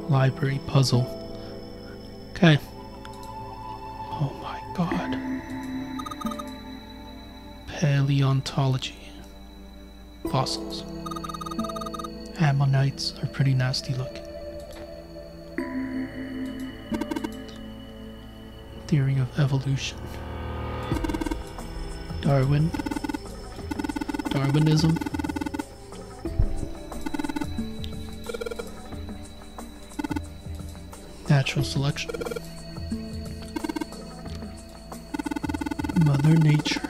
Library puzzle. Okay. Oh my god. Paleontology. Fossils. Ammonites are pretty nasty looking. Theory of evolution. Darwinism. Natural selection. Mother Nature.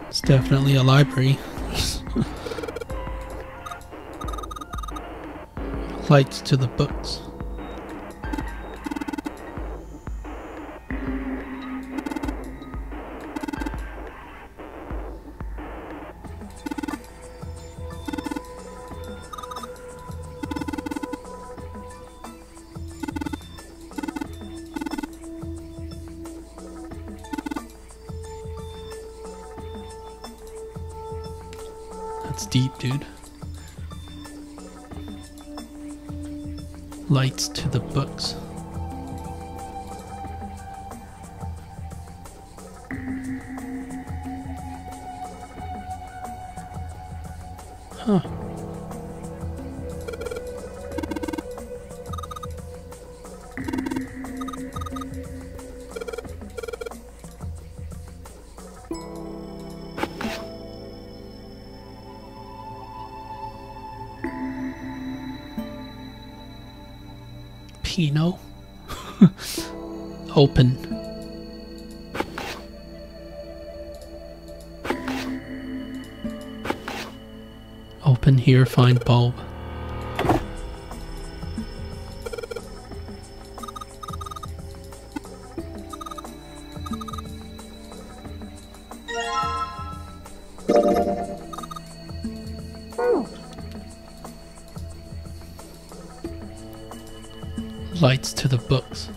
It's definitely a library. Lights to the books. That's deep, dude. Lights to the books. Huh. Pinot. Open. Open here, find bulb. Lights to the books.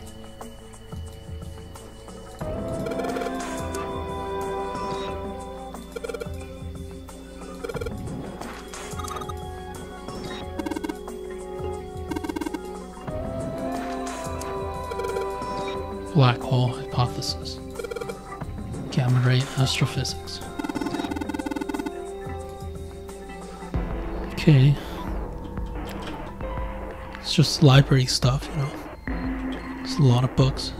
Black hole hypothesis. Gamma ray astrophysics. Okay. It's just library stuff, you know. It's a lot of books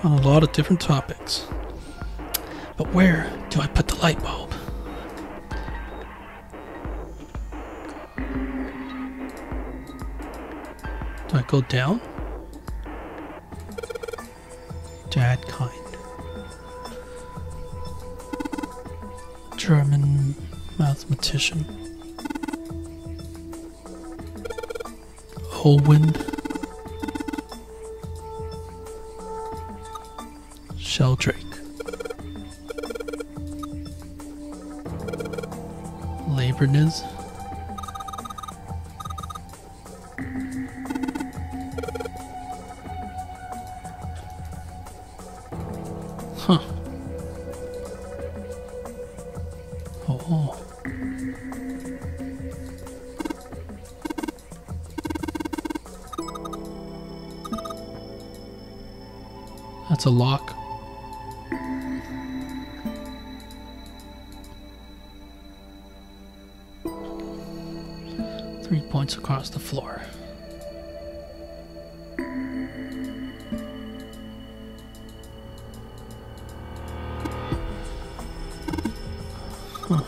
on a lot of different topics. But where do I put the light bulb? Do I go down? Dad kind. German mathematician. Owen. Sheldrake. Leibniz. Huh. Oh. That's a lock. Three points across the floor. Huh.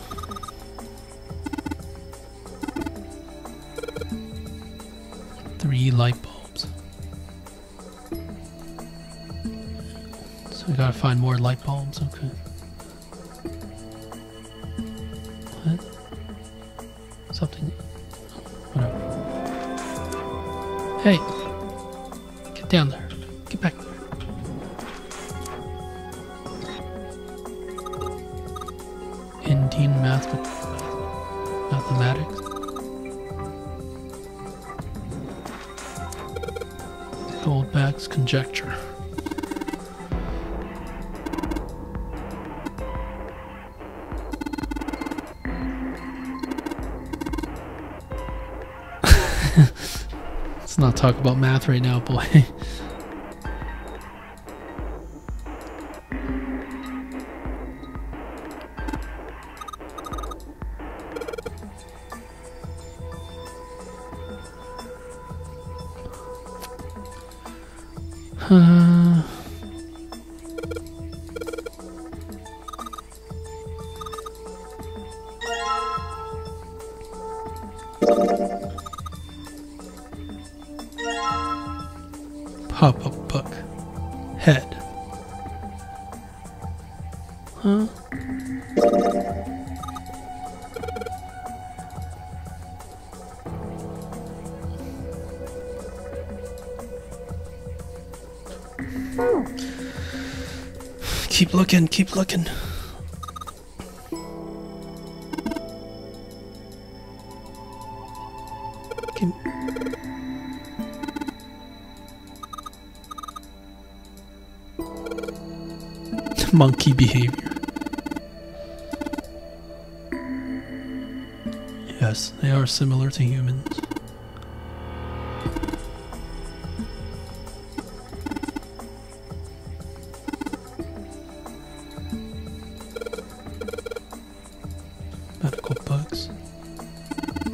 Three light bulbs. So we gotta find more light bulbs, okay. What? Something. Whatever. Hey! Get down there. Get back there. Indian mathematics. Goldbach's conjecture. Let's not talk about math right now, boy. Pop-up book. Head. Huh? Keep looking, keep looking. Monkey behavior. Yes, they are similar to humans. Medical books.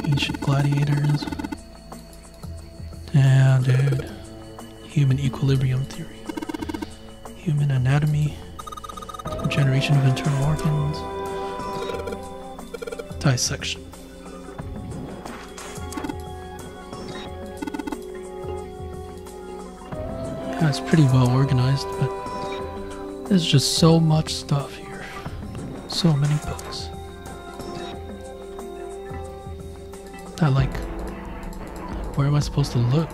Ancient gladiators. Yeah, dude. Human equilibrium theory. Human anatomy. Regeneration of internal organs. Dissection. Yeah, it's pretty well organized, but there's just so much stuff here. So many books. Like, where am I supposed to look?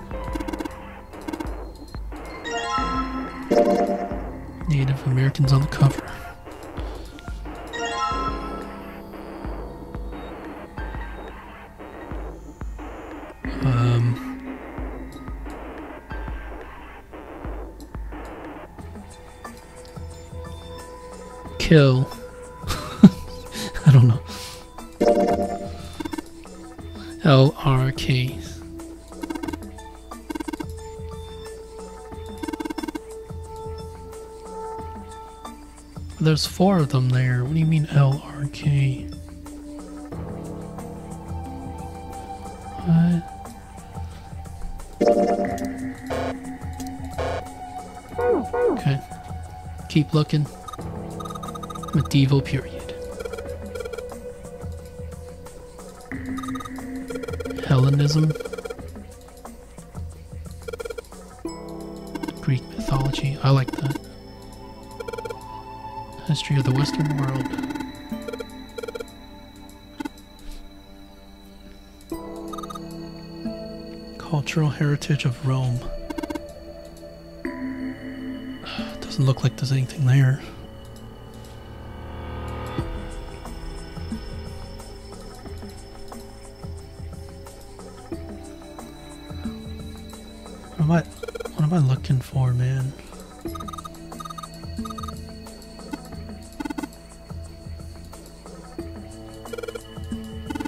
Native Americans on the cover. Kill. I don't know. LRK. There's 4 of them there. What do you mean LRK? What? Okay. Keep looking. Medieval period. Hellenism. Greek mythology. I like that. History of the Western world. Cultural heritage of Rome. Doesn't look like there's anything there. What am I looking for, man?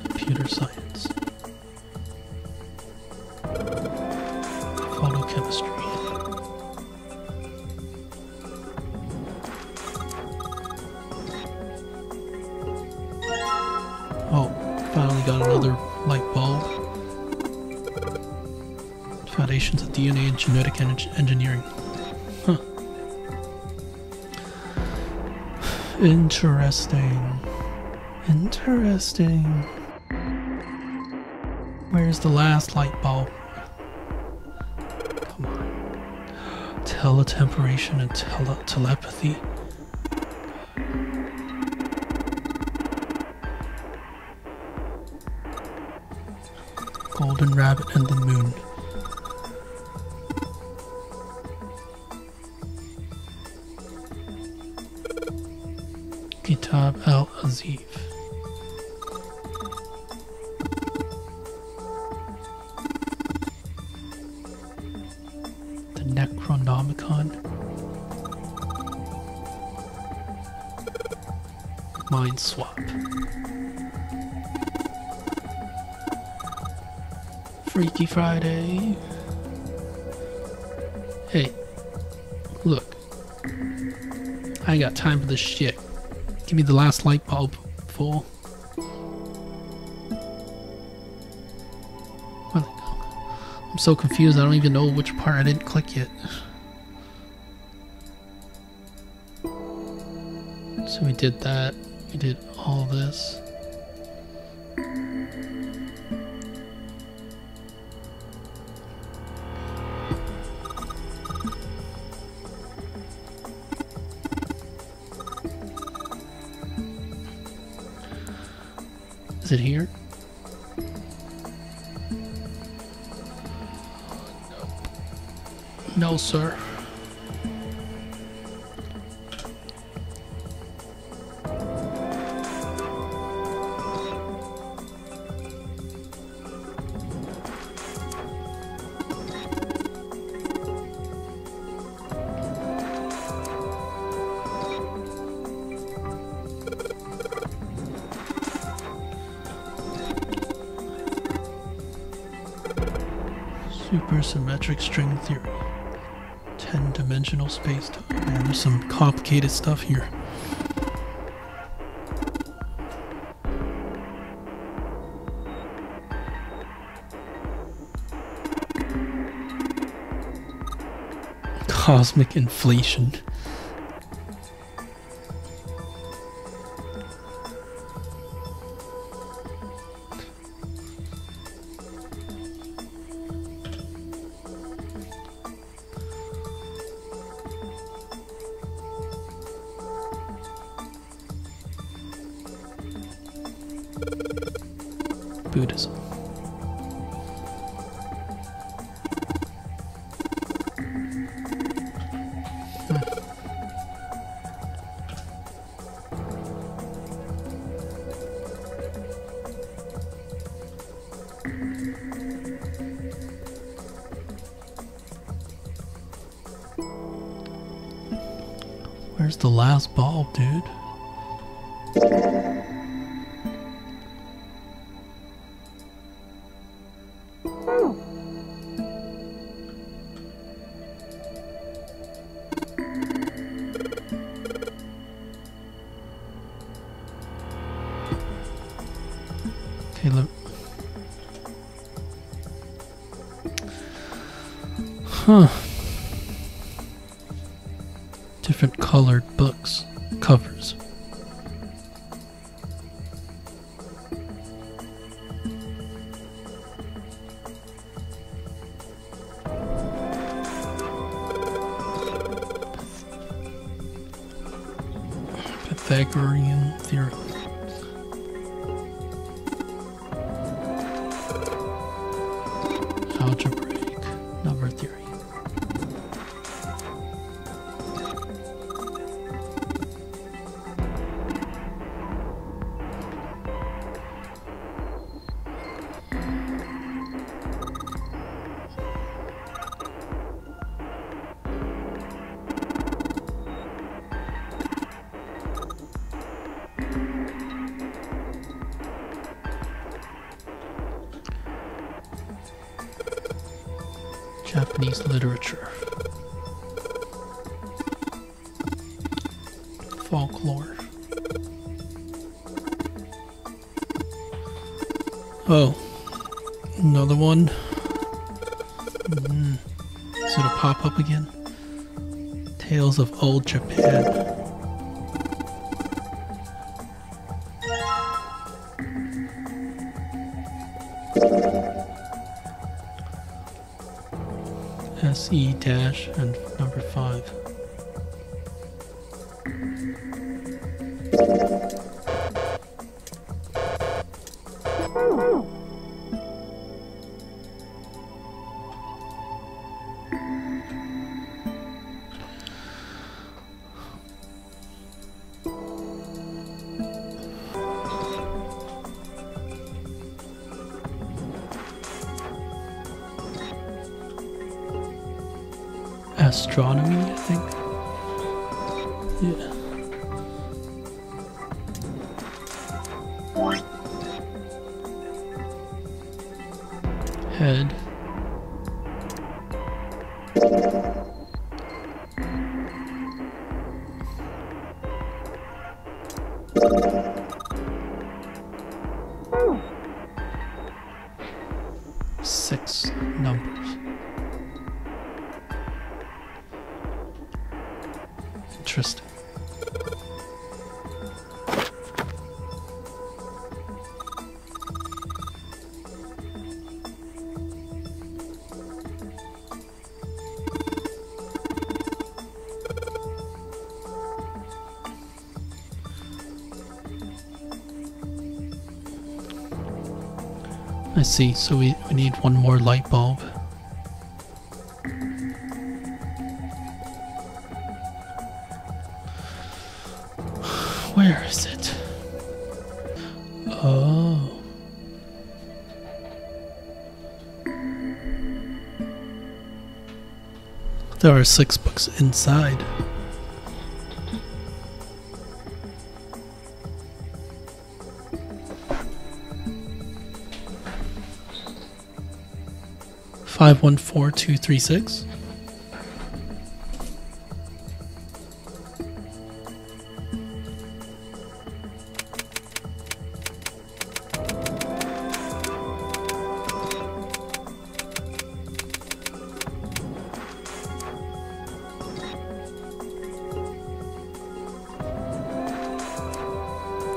Computer science. Photochemistry. Oh, finally got another light bulb. Foundations of DNA and genetic engineering. Huh. Interesting. Interesting. Where's the last light bulb? Come on. Teletemperation and telepathy. Golden Rabbit and the Moon. Kitab al-Azif. The Necronomicon. Mind Swap. Freaky Friday. Hey, look. I ain't got time for this shit. Give me the last light bulb, fool. Where'd it go? I'm so confused, I don't even know which part I didn't click yet. So we did that. We did all this. Is it here? No, sir. Supersymmetric string theory. 10-dimensional space-time. Man, there's some complicated stuff here. Cosmic inflation. Buddhism. Where's the last bulb, dude? Okay, look. Huh. Different colored books, covers. Pythagorean theorem. Algebraic number theory. Japanese literature. Folklore. Oh, another one. Is it a pop up again? Tales of Old Japan. SE dash and number 5. astronomy, I think. Yeah. Head. Six numbers. Interesting. I see, so we need one more light bulb. Where is it? Oh. There are 6 books inside. Five, 1, 4, 2, 3, 6.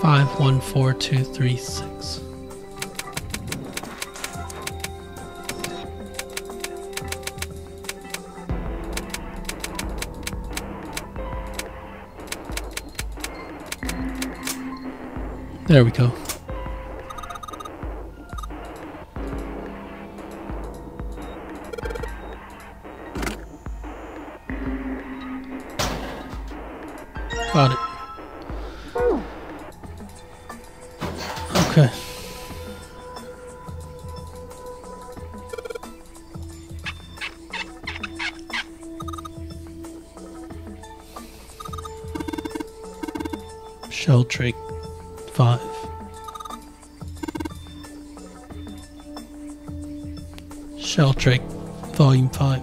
Five, 1, 4, 2, 3, 6. There we go. Got it. Okay. Sheldrake 5. Sheldrake Volume 5.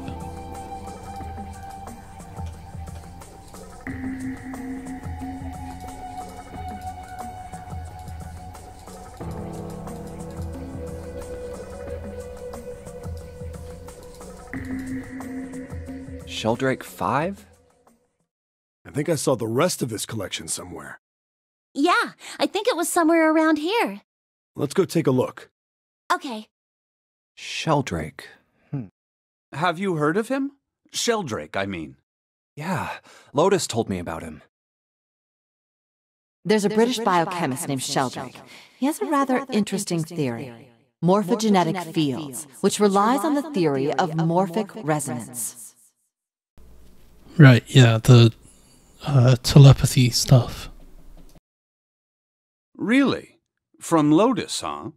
Sheldrake 5? I think I saw the rest of this collection somewhere. Yeah, I think it was somewhere around here. Let's go take a look. Okay. Sheldrake. Have you heard of him? Sheldrake, I mean. Yeah, Lotus told me about him. There's a British biochemist named Sheldrake. He has a rather interesting theory. Morphogenetic fields, which relies on the theory of morphic resonance. Right, yeah, the telepathy stuff. Really? From Lotus, huh?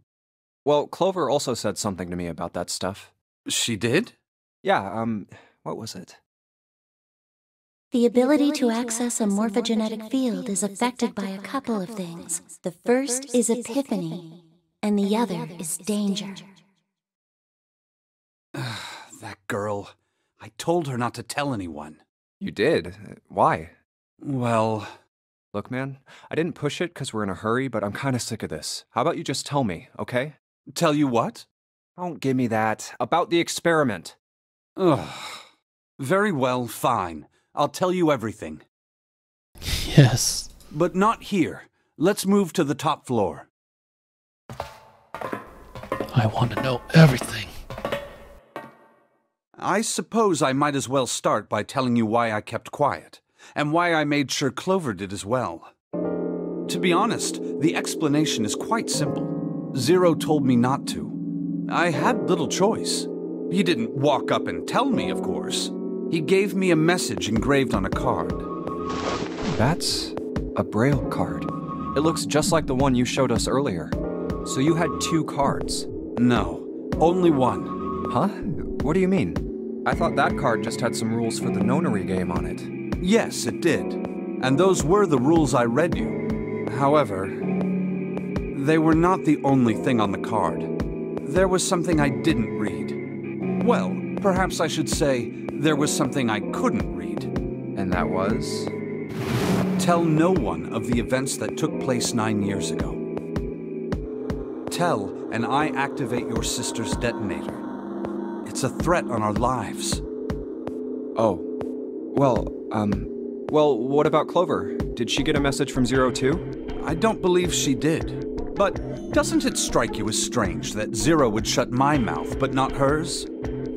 Well, Clover also said something to me about that stuff. She did? Yeah, what was it? The ability to access a morphogenetic field is affected by a couple of things. The first is epiphany, and the other is danger. That girl. I told her not to tell anyone. You did? Why? Well... Look, man, I didn't push it because we're in a hurry, but I'm kind of sick of this. How about you just tell me, okay? Tell you what? Don't give me that. About the experiment. Ugh. Very well, fine. I'll tell you everything. Yes. But not here. Let's move to the top floor. I want to know everything. I suppose I might as well start by telling you why I kept quiet, and why I made sure Clover did as well. To be honest, the explanation is quite simple. Zero told me not to. I had little choice. He didn't walk up and tell me, of course. He gave me a message engraved on a card. That's a Braille card. It looks just like the one you showed us earlier. So you had 2 cards? No, only one. Huh? What do you mean? I thought that card just had some rules for the Nonary game on it. Yes, it did. And those were the rules I read you. However, they were not the only thing on the card. There was something I didn't read. Well, perhaps I should say, there was something I couldn't read. And that was? Tell no one of the events that took place 9 years ago. Tell, and I activate your sister's detonator. It's a threat on our lives. Oh. Well, what about Clover? Did she get a message from Zero too? I don't believe she did. But doesn't it strike you as strange that Zero would shut my mouth, but not hers?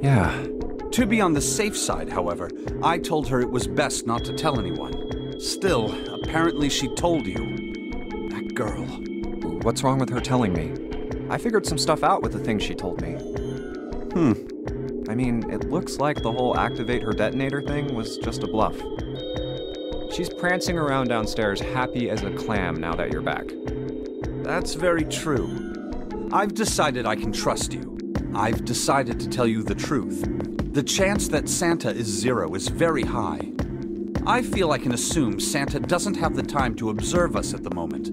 Yeah. To be on the safe side, however, I told her it was best not to tell anyone. Still, apparently she told you. That girl. What's wrong with her telling me? I figured some stuff out with the things she told me. I mean, it looks like the whole activate her detonator thing was just a bluff. She's prancing around downstairs happy as a clam now that you're back. That's very true. I've decided I can trust you. I've decided to tell you the truth. The chance that Santa is Zero is very high. I feel I can assume Santa doesn't have the time to observe us at the moment.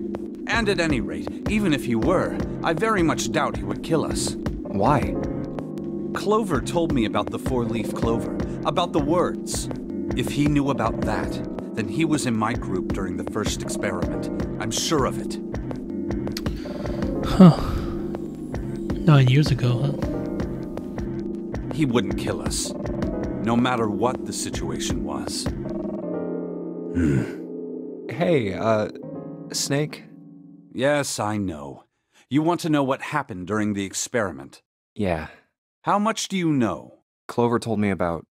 And at any rate, even if he were, I very much doubt he would kill us. Why? Clover told me about the four-leaf clover, about the words. If he knew about that, then he was in my group during the first experiment. I'm sure of it. Huh. 9 years ago, huh? He wouldn't kill us, no matter what the situation was. Hey, Snake? Yes, I know. You want to know what happened during the experiment. Yeah. How much do you know? Clover told me about...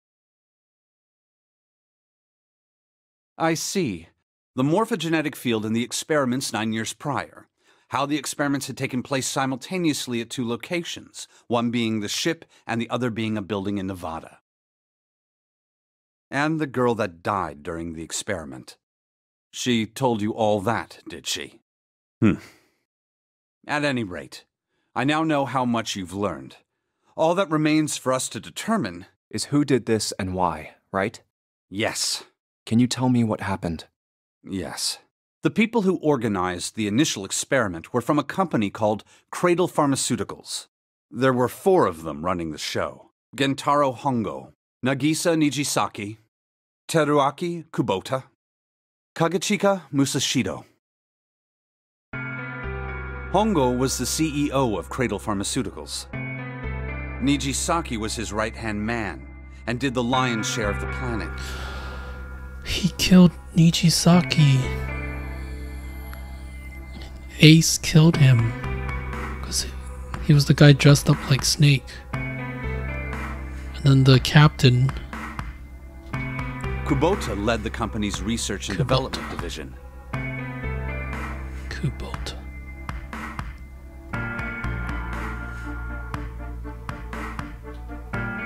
I see. The morphogenetic field in the experiments 9 years prior. How the experiments had taken place simultaneously at 2 locations, one being the ship and the other being a building in Nevada. And the girl that died during the experiment. She told you all that, did she? At any rate, I now know how much you've learned. All that remains for us to determine is who did this and why, right? Yes. Can you tell me what happened? Yes. The people who organized the initial experiment were from a company called Cradle Pharmaceuticals. There were 4 of them running the show. Gentaro Hongo, Nagisa Nijisaki, Teruaki Kubota, Kagechika Musashido. Hongo was the CEO of Cradle Pharmaceuticals. Nijisaki was his right-hand man and did the lion's share of the planning. He killed Nijisaki. Ace killed him because he was the guy dressed up like Snake. And then the captain... Kubota led the company's research and development division. Kubota.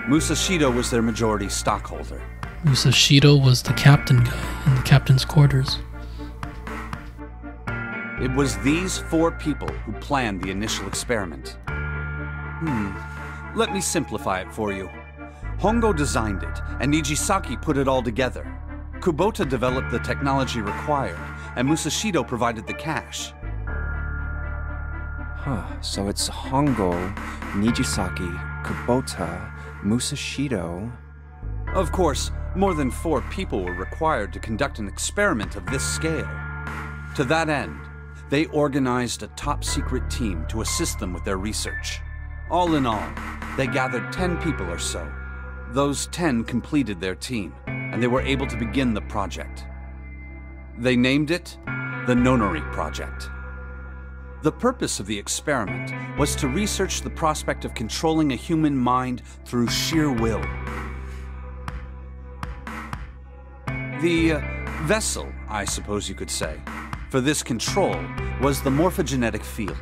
Musashido was their majority stockholder. Musashido was the captain guy in the captain's quarters. It was these 4 people who planned the initial experiment. Let me simplify it for you. Hongo designed it, and Nijisaki put it all together. Kubota developed the technology required, and Musashido provided the cash. So it's Hongo, Nijisaki, Kubota, Musashido... Of course, more than 4 people were required to conduct an experiment of this scale. To that end, they organized a top-secret team to assist them with their research. All in all, they gathered 10 people or so. Those 10 completed their team, and they were able to begin the project. They named it the Nonary Project. The purpose of the experiment was to research the prospect of controlling a human mind through sheer will. The vessel, I suppose you could say, for this control was the morphogenetic field.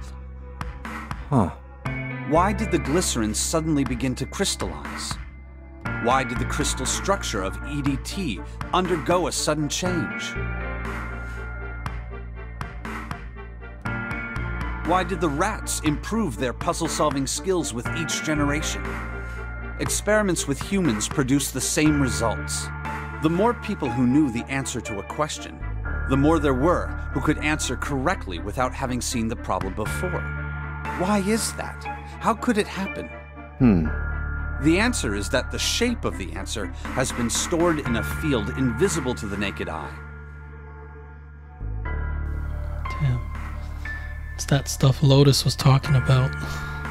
Why did the glycerin suddenly begin to crystallize? Why did the crystal structure of EDT undergo a sudden change? Why did the rats improve their puzzle-solving skills with each generation? Experiments with humans produce the same results. The more people who knew the answer to a question, the more there were who could answer correctly without having seen the problem before. Why is that? How could it happen? The answer is that the shape of the answer has been stored in a field invisible to the naked eye. Damn. It's that stuff Lotus was talking about.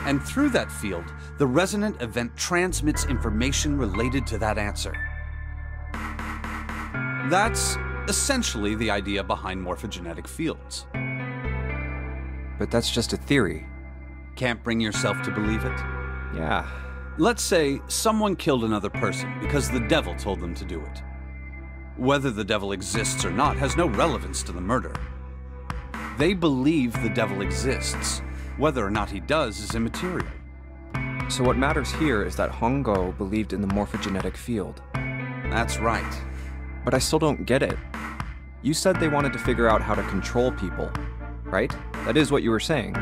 And through that field, the resonant event transmits information related to that answer. That's essentially the idea behind morphogenetic fields. But that's just a theory. Can't bring yourself to believe it? Yeah. Let's say someone killed another person because the devil told them to do it. Whether the devil exists or not has no relevance to the murder. They believe the devil exists. Whether or not he does is immaterial. So what matters here is that Hongo believed in the morphogenetic field. That's right. But I still don't get it. You said they wanted to figure out how to control people, right? That is what you were saying.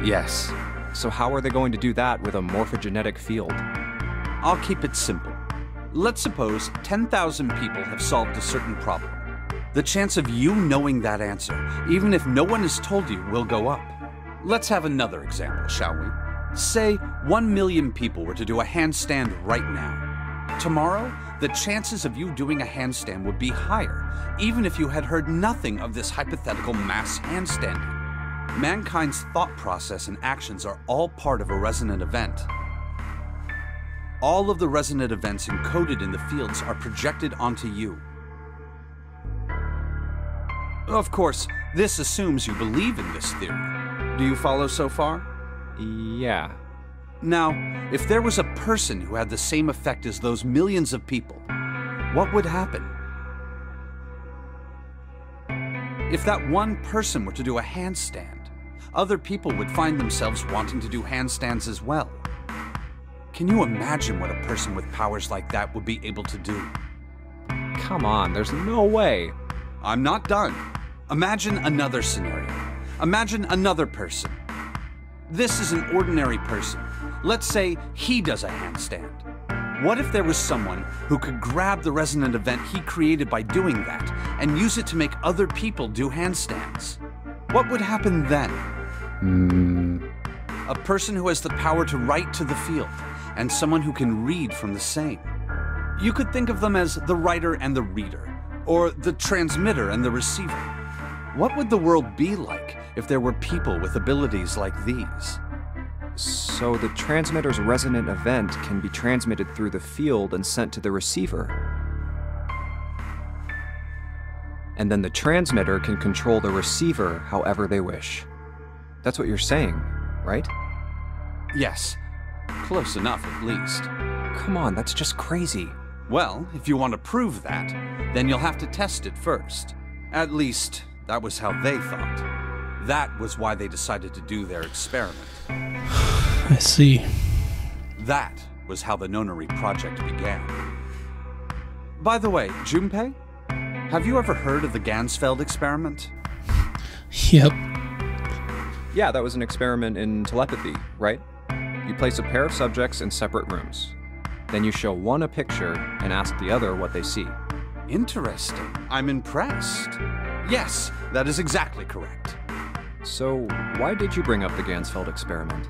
Yes. So how are they going to do that with a morphogenetic field? I'll keep it simple. Let's suppose 10,000 people have solved a certain problem. The chance of you knowing that answer, even if no one has told you, will go up. Let's have another example, shall we? Say 1 million people were to do a handstand right now. Tomorrow, the chances of you doing a handstand would be higher, even if you had heard nothing of this hypothetical mass handstanding. Mankind's thought process and actions are all part of a resonant event. All of the resonant events encoded in the fields are projected onto you. Of course, this assumes you believe in this theory. Do you follow so far? Yeah. Now, if there was a person who had the same effect as those millions of people, what would happen? If that one person were to do a handstand, other people would find themselves wanting to do handstands as well. Can you imagine what a person with powers like that would be able to do? Come on, there's no way. I'm not done. Imagine another scenario. Imagine another person. This is an ordinary person. Let's say he does a handstand. What if there was someone who could grab the resonant event he created by doing that and use it to make other people do handstands? What would happen then? A person who has the power to write to the field, and someone who can read from the same. You could think of them as the writer and the reader, or the transmitter and the receiver. What would the world be like if there were people with abilities like these? So the transmitter's resonant event can be transmitted through the field and sent to the receiver. And then the transmitter can control the receiver however they wish. That's what you're saying, right? Yes. Close enough, at least. Come on, that's just crazy. Well, if you want to prove that, then you'll have to test it first. At least, that was how they thought. That was why they decided to do their experiment. I see. That was how the Nonary project began. By the way, Junpei, have you ever heard of the Gansfeld experiment? Yep. Yeah, that was an experiment in telepathy, right? You place a pair of subjects in separate rooms. Then you show one a picture and ask the other what they see. Interesting. I'm impressed. Yes, that is exactly correct. So, why did you bring up the Gansfeld experiment?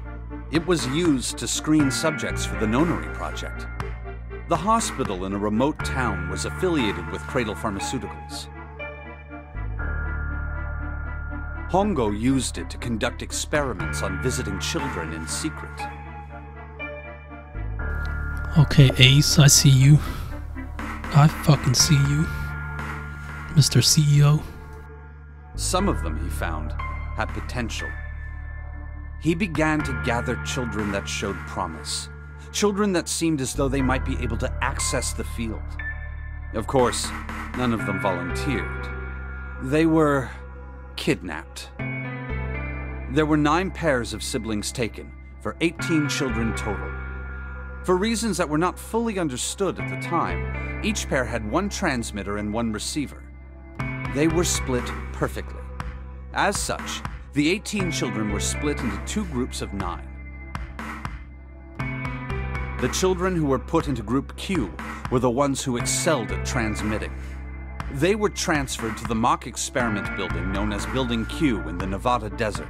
It was used to screen subjects for the Nonary project. The hospital in a remote town was affiliated with Cradle Pharmaceuticals. Hongo used it to conduct experiments on visiting children in secret. Okay, Ace, I see you. I fucking see you, Mr. CEO. Some of them, he found, had potential. He began to gather children that showed promise. Children that seemed as though they might be able to access the field. Of course, none of them volunteered. They were kidnapped. There were 9 pairs of siblings taken, for 18 children total. For reasons that were not fully understood at the time, each pair had 1 transmitter and 1 receiver. They were split perfectly. As such, the 18 children were split into 2 groups of 9. The children who were put into Group Q were the ones who excelled at transmitting. They were transferred to the mock experiment building known as Building Q in the Nevada desert.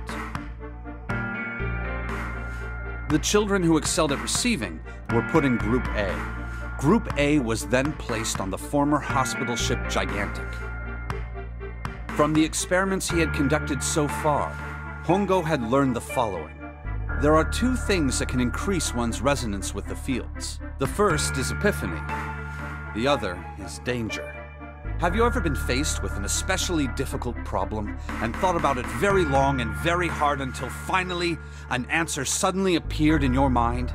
The children who excelled at receiving were put in Group A. Group A was then placed on the former hospital ship Gigantic. From the experiments he had conducted so far, Hongo had learned the following. There are two things that can increase one's resonance with the fields. The first is epiphany. The other is danger. Have you ever been faced with an especially difficult problem and thought about it very long and very hard until finally an answer suddenly appeared in your mind?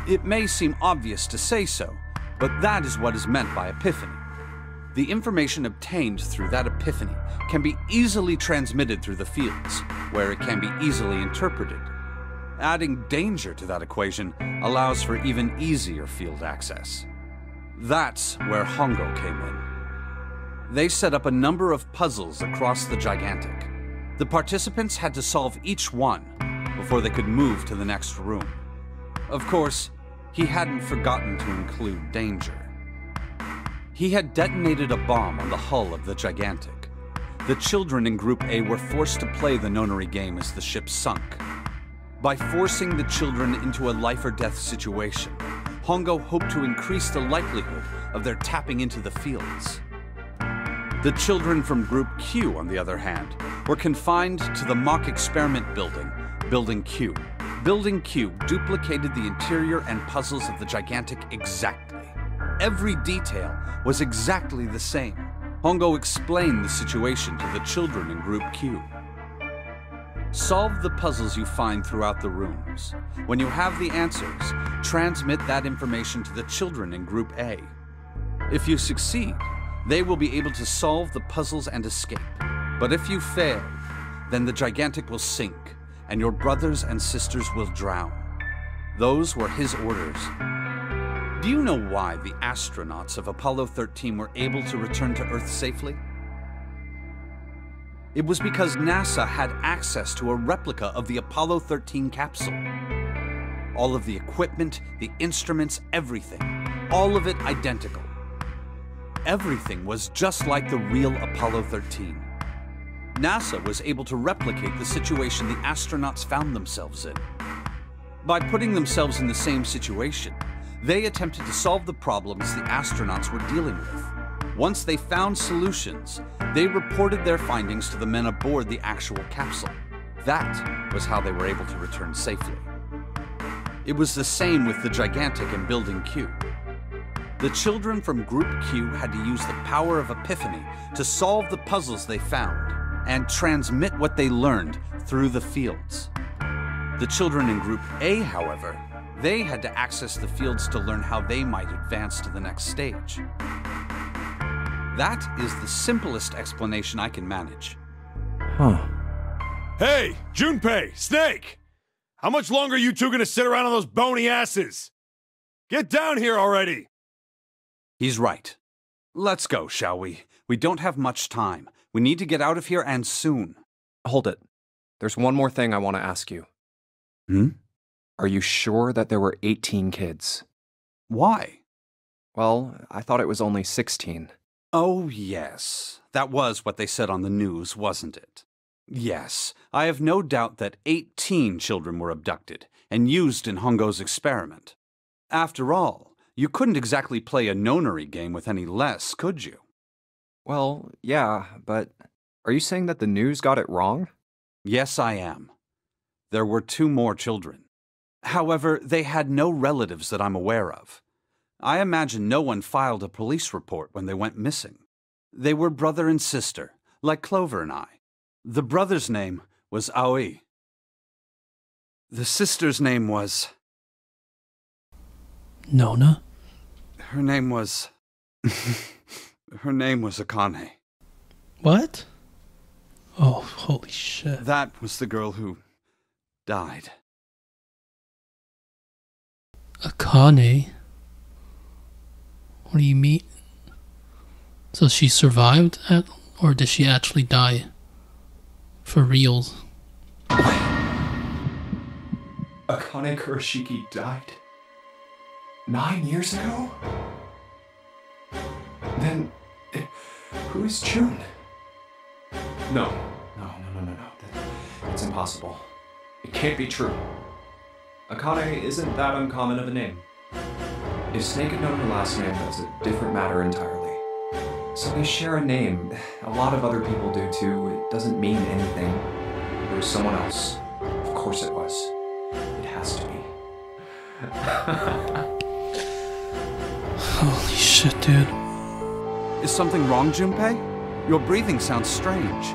It may seem obvious to say so, but that is what is meant by epiphany. The information obtained through that epiphany can be easily transmitted through the fields, where it can be easily interpreted. Adding danger to that equation allows for even easier field access. That's where Hongo came in. They set up a number of puzzles across the Gigantic. The participants had to solve each one before they could move to the next room. Of course, he hadn't forgotten to include danger. He had detonated a bomb on the hull of the Gigantic. The children in Group A were forced to play the Nonary game as the ship sunk. By forcing the children into a life-or-death situation, Hongo hoped to increase the likelihood of their tapping into the fields. The children from Group Q, on the other hand, were confined to the mock experiment building, Building Q. Building Q duplicated the interior and puzzles of the Gigantic exactly. Every detail was exactly the same. Hongo explained the situation to the children in Group Q. Solve the puzzles you find throughout the rooms. When you have the answers, transmit that information to the children in Group A. If you succeed, they will be able to solve the puzzles and escape. But if you fail, then the Gigantic will sink, and your brothers and sisters will drown. Those were his orders. Do you know why the astronauts of Apollo 13 were able to return to Earth safely? It was because NASA had access to a replica of the Apollo 13 capsule. All of the equipment, the instruments, everything. All of it identical. Everything was just like the real Apollo 13. NASA was able to replicate the situation the astronauts found themselves in. By putting themselves in the same situation, they attempted to solve the problems the astronauts were dealing with. Once they found solutions, they reported their findings to the men aboard the actual capsule. That was how they were able to return safely. It was the same with the Gigantic and Building Q. The children from Group Q had to use the power of epiphany to solve the puzzles they found and transmit what they learned through the fields. The children in Group A, however, they had to access the fields to learn how they might advance to the next stage. That is the simplest explanation I can manage. Huh. Hey, Junpei, Snake! How much longer are you two gonna sit around on those bony asses? Get down here already! He's right. Let's go, shall we? We don't have much time. We need to get out of here, and soon. Hold it. There's one more thing I want to ask you. Are you sure that there were 18 kids? Why? Well, I thought it was only 16. Oh, yes. That was what they said on the news, wasn't it? Yes, I have no doubt that 18 children were abducted and used in Hongo's experiment. After all, you couldn't exactly play a Nonary game with any less, could you? Well, yeah, but are you saying that the news got it wrong? Yes, I am. There were 2 more children. However, they had no relatives that I'm aware of. I imagine no one filed a police report when they went missing. They were brother and sister, like Clover and I. The brother's name was Aoi. The sister's name was... Nona? Her name was... Her name was Akane. What? Oh, holy shit. That was the girl who died. Akane? What do you mean? So she survived, or did she actually die? For reals? Akane Kurashiki died? 9 years ago? Then, who is June? No. That's impossible. It can't be true. Akane isn't that uncommon of a name. If Snake had known her last name, that's a different matter entirely. So they share a name. A lot of other people do too. It doesn't mean anything. There was someone else. Of course it was. It has to be. Holy shit, dude. Is something wrong, Junpei? Your breathing sounds strange.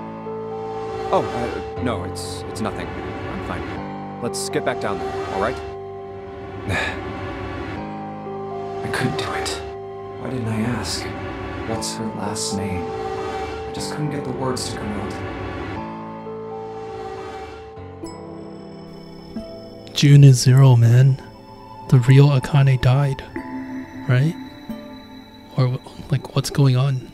Oh, no, it's nothing. I'm fine. Let's get back down there, alright? I couldn't do it. Why didn't I ask? What's her last name? I just couldn't get the words to come out. June is 0, man. The real Akane died, right? Or like, what's going on?